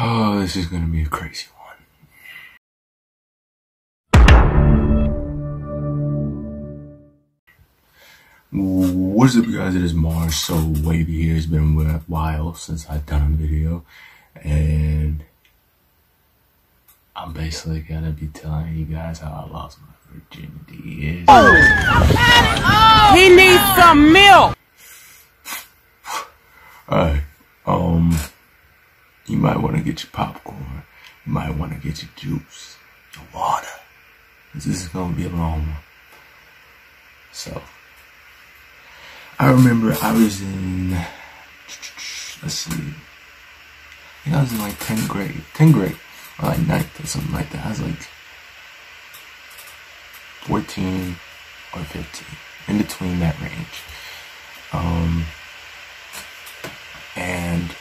Oh, this is gonna be a crazy one. What's up, guys? It is Mars. So Wavy here. It's been a while since I've done a video, and I'm basically gonna be telling you guys how I lost my virginity. He needs some milk. Alright, you might want to get your popcorn. You might want to get your juice, your water. This is gonna be a long one. So, I remember I was in, let's see, I think I was in like 10th grade, or like 9th or something like that. I was like 14 or 15, in between that range. And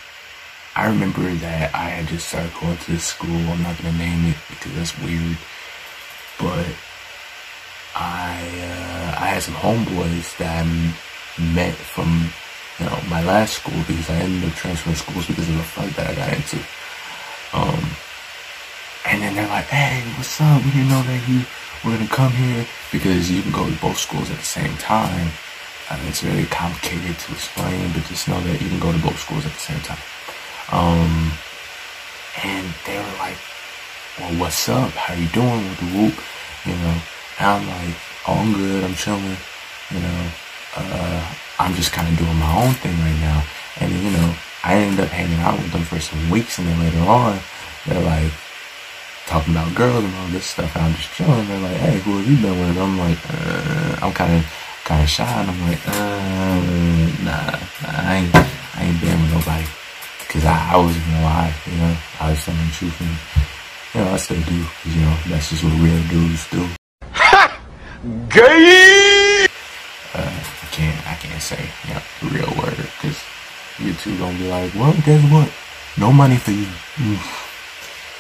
I remember that I had just started going to this school. I'm not gonna name it because that's weird, but I had some homeboys that I met from, my last school, because I ended up transferring schools because of a fight that I got into. And then they're like, "Hey, what's up? We didn't know that you were gonna come here," because you can go to both schools at the same time. It's very complicated to explain, but just know that you can go to both schools at the same time. And they were like, "Well, what's up? How you doing with the whoop?" And I'm like, "Oh, I'm good. I'm chilling. I'm just kind of doing my own thing right now." And I ended up hanging out with them for some weeks, and then later on, they're like talking about girls and all this stuff, and I'm just chilling. They're like, "Hey, who have you been with?" I'm like, I'm kind of shy, and I'm like, nah, I ain't been with nobody, because I wasn't gonna lie, I was telling the truth, and I still do, because that's just what real dudes do. Gay. I can't say the real word, because you two gonna be like, "Well, guess what? No money for you."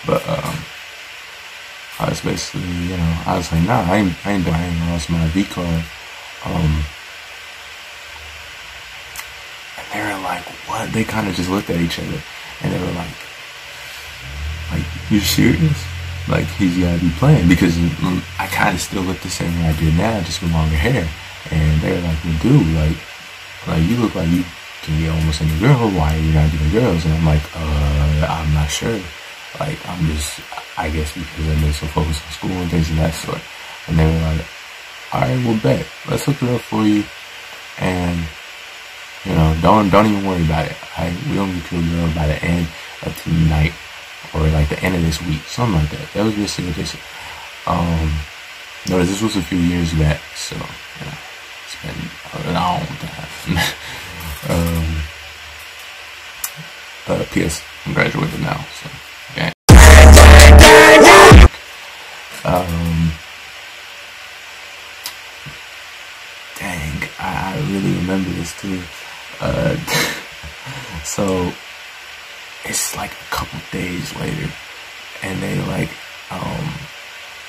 But I was basically, I was like, "Nah, I ain't lost my V card." And they were like, "What?" They kind of just looked at each other, and they were like, "You serious? Like, he's gotta be playing," because I kind of still look the same way I did now, just with longer hair. And they were like, "Well, dude, like you look like you can get almost any girl. Why are you not getting girls?" And I'm like, I'm not sure. Like, I guess because I've been so focused on school and things of that sort." And they were like, "Alright, well, bet. Let's hook her up for you. And, don't even worry about it. We don't get to a girl by the end of tonight, or like the end of this week." Something like that. That was basically what they said. Notice this was a few years back, so, it's been a long time. P.S. I'm graduated now, so, okay. Dang, I really remember this too. So it's like a couple days later, and they like,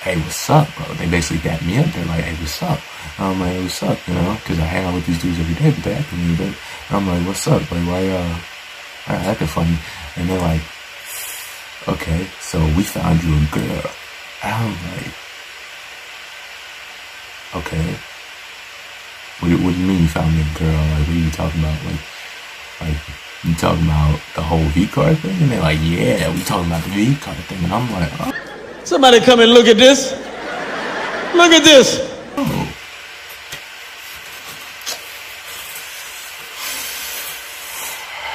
"Hey, what's up, bro?" They basically dapped me up. They're like, "Hey, what's up?" And I'm like, "What's up?" Because I hang out with these dudes every day, but they act me. And I'm like, "What's up? Like, why acting funny?" And they're like, "Okay, so we found you a girl." And I'm like, "Okay. What do you mean you found me a girl? Like, what are you talking about? Like you talking about the whole V-card thing?" And they're like, "Yeah, we talking about the V-card thing." And I'm like, "Oh." Somebody come and look at this. Look at this. Oh.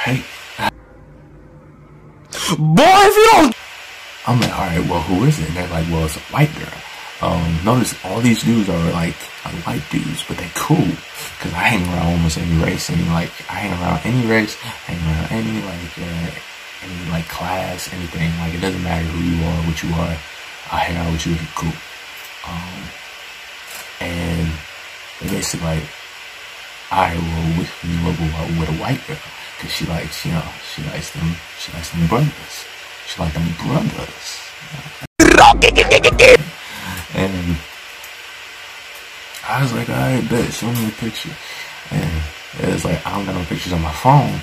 Hey. Boy, if you don't. I'm like, "Alright, well, who is it?" And they're like, "Well, it's a white girl." Notice all these dudes are like white dudes, but they cool, because I hang around almost any race, I hang around any race, hang around any class, anything. Like, it doesn't matter who you are, what you are, I hang out with you, you're cool. And they basically like, "Alright, well, which one you love with a white girl?" Because she likes them brothers. She like them brothers. And I was like, "Alright, bet, show me a picture." And it was like, I don't got no pictures on my phone.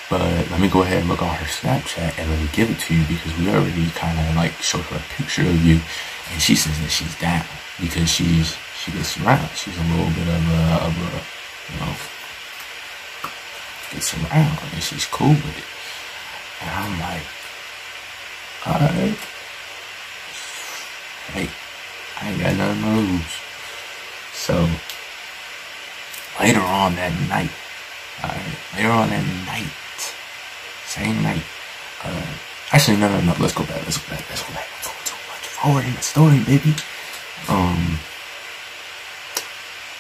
But let me go ahead and look on her Snapchat and let me give it to you, because we already kind of like showed her a picture of you, and she says that she's down because she gets around. She's a little bit of a you know, gets around, and she's cool with it. And I'm like, alright, hey, I ain't got nothing to lose. So later on that night, same night, actually, no, let's go back. I'm going too much forward in the story, baby.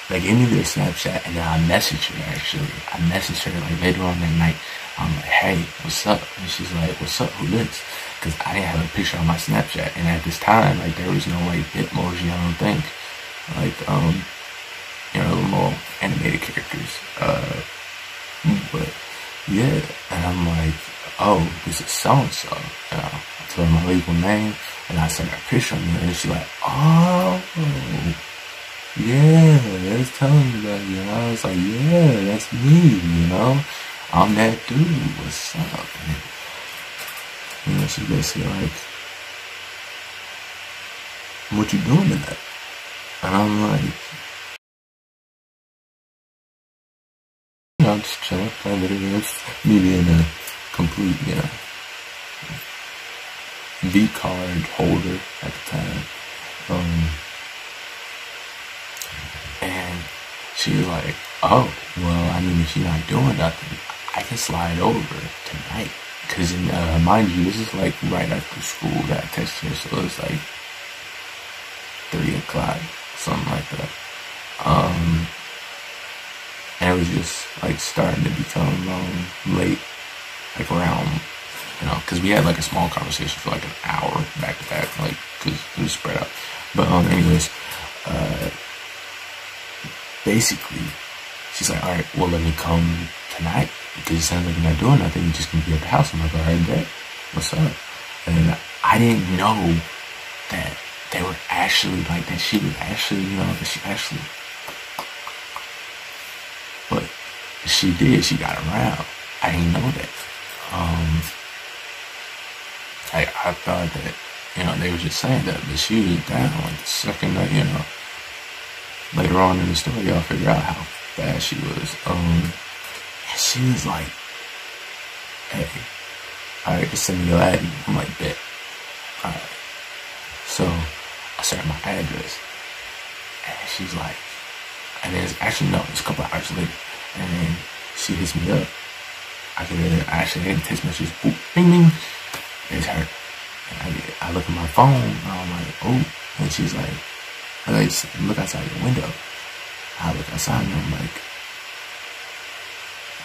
They gave me their Snapchat, and then I messaged her, actually. I messaged her, like, later on that night. I'm like, hey, what's up? And she's like, what's up, who this? Because I didn't have a picture on my Snapchat, and at this time, like, there was no, like, Bitmoji, I don't think. Like, you know, the little animated characters. But, yeah, and I'm like, oh, this is so-and-so. And I told her my legal name, and I sent her a picture of me, and she's like, oh, yeah, that's telling me about you. And I was like, yeah, that's me, you know? I'm that dude, what's up? And, you know, she's basically like, what you doing tonight? And I'm like, you know, I'm just chilling, playing video games. Me being a complete, you know, V-card holder at the time. And she was like, oh, well, I mean, if you're not doing nothing, I can slide over tonight. Because, mind you, this is like right after school that I texted her, so it's like 3 o'clock, something like that. And it was just like starting to become late, like around, you know, because we had like a small conversation for like an hour back to back, like, because it was spread out. But anyways, basically, she's like, all right, well, let me come tonight, because it sounds like you're not doing nothing, you're just gonna be at the house. I'm like, all right, bet, what's up? And I didn't know that they were actually, like, that she was actually, you know, that she actually, but she did, she got around. I didn't know that. I thought that, you know, they were just saying that, but she was down, like, the second that, you know, later on in the story, y'all figure out how fast she was. And she was like, hey, alright, just send me your ID. I'm like, bet. Alright. So I sent her my address, and she's like, and then it's a couple of hours later, and then she hits me up. I actually had a text message, boop, bing, bing, it's her. And I look at my phone, and I'm like, oh, and she's like, look outside your window. I look outside, and I'm like,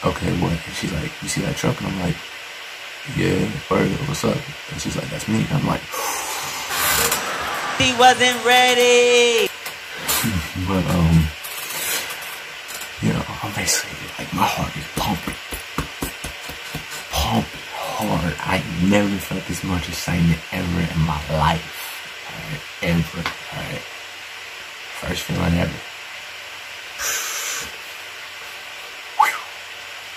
okay, what? And she's like, you see that truck? And I'm like, yeah, Burger, what's up? And she's like, that's me. And I'm like, he wasn't ready. But, you know, I'm basically, like, my heart is pumping hard. I never felt this much excitement ever in my life. Alright, ever. Alright. First feeling ever.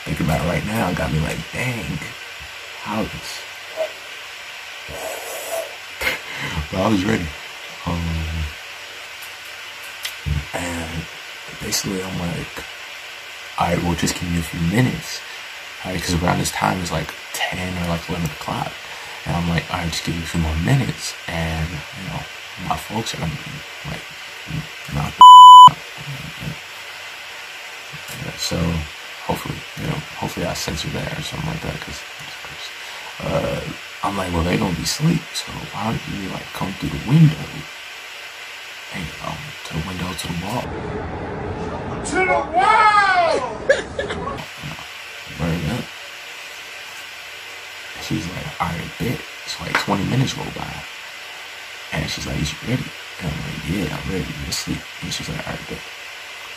Think about it right now, got me like, dang, how this? But I was ready. And basically I'm like, alright, well, just give me a few minutes. Alright, because around this time it's like 10 or like 11 o'clock. And I'm like, alright, just give me a few more minutes. And, you know, my folks are gonna be like, not so hopefully, you know, hopefully I censor that or something like that, because I'm like, well, they gonna be asleep, so why don't you like come through the window and, you know, to the window, to the wall, To the wall! burn up. And she's like, alright, bet. It's like 20 minutes roll by, and she's like, is you ready? And I'm like, yeah, I'm ready, you're asleep. And she's like, alright, bet.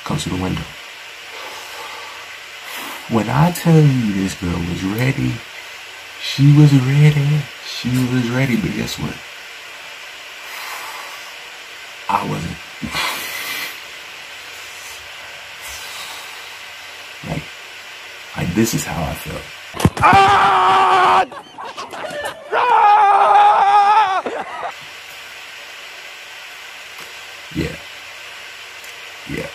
Comes to the window. When I tell you this girl was ready, she was ready. She was ready, but guess what? I wasn't. Like this is how I felt. Ah! Ah! Yeah. Yeah.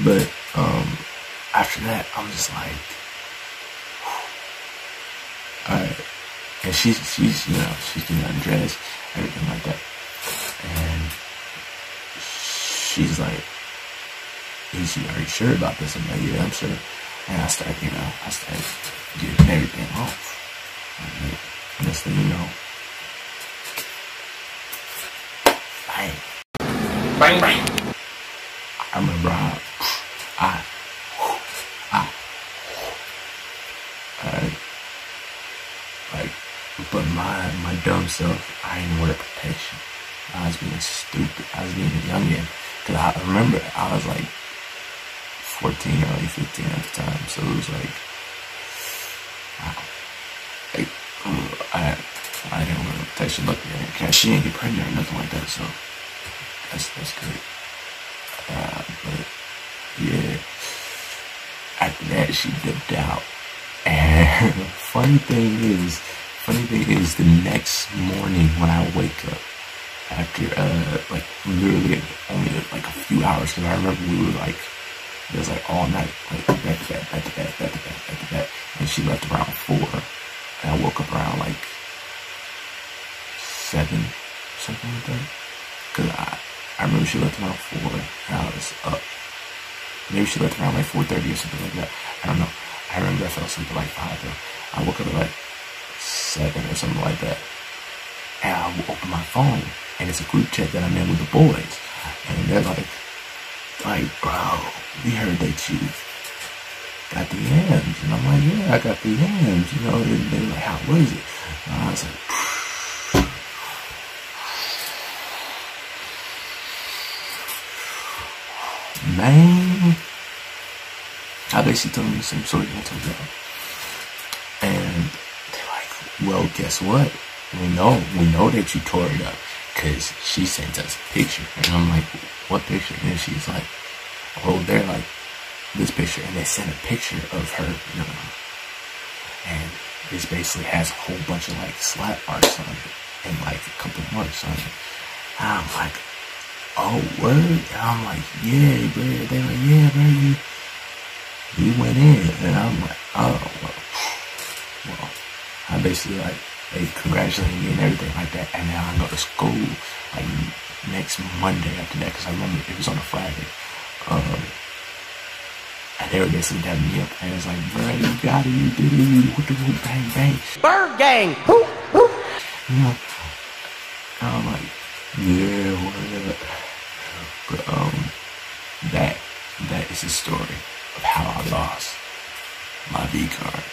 But after that, I'm just like, alright. And she's you know, she's getting undressed, everything like that. And she's like, are you sure about this? I'm like, yeah, I'm sure. And I started getting everything off. Like, next thing you know, bang. Bang, bang. I remember like, but my dumb self, I didn't wear protection. I was being stupid. I was being a youngin'. Cause I remember I was like 14, early 15 at the time. So it was like, I didn't wear protection. Luckily, she didn't get pregnant or nothing like that. So that's good. But yeah, after that she dipped out. And funny thing is the next morning when I wake up, after like literally only like a few hours, because I remember we were like, it was like all night, like back to back, and she left around 4, and I woke up around like 7, something like that, because I remember she left around 4, and I was up. Maybe she left around like 4:30 or something like that. I don't know. I remember I fell asleep at like 5 though. I woke up at like 7 or something like that. And I open my phone, and it's a group chat that I'm in with the boys. And they're like, bro, we heard that you got the yams. And I'm like, yeah, I got the yams. You know, and they were like, how was it? And I was like, man, I basically told them the same story I told y'all. And they're like, well, guess what? We know that you tore it up, because she sent us a picture. And I'm like, what picture? And she's like, oh, they're like, this picture. And they sent a picture of her, you know, and this basically has a whole bunch of like slap marks on it and like a couple marks on it. And I'm like, oh, word? And I'm like, yeah, bro. They're like, yeah, bro, you went in. And I'm like, oh, well, I basically like, they congratulated me and everything like that. And now I go to school like next Monday after that, because I remember it was on a Friday. And they were basically dabbing me up, and it was like, bro, you got it, you did it, you whoop the whoop, bang, bang. Bird gang, whoop, whoop. You know, and I'm like, yeah, whatever. But that is the story of how I lost my V card.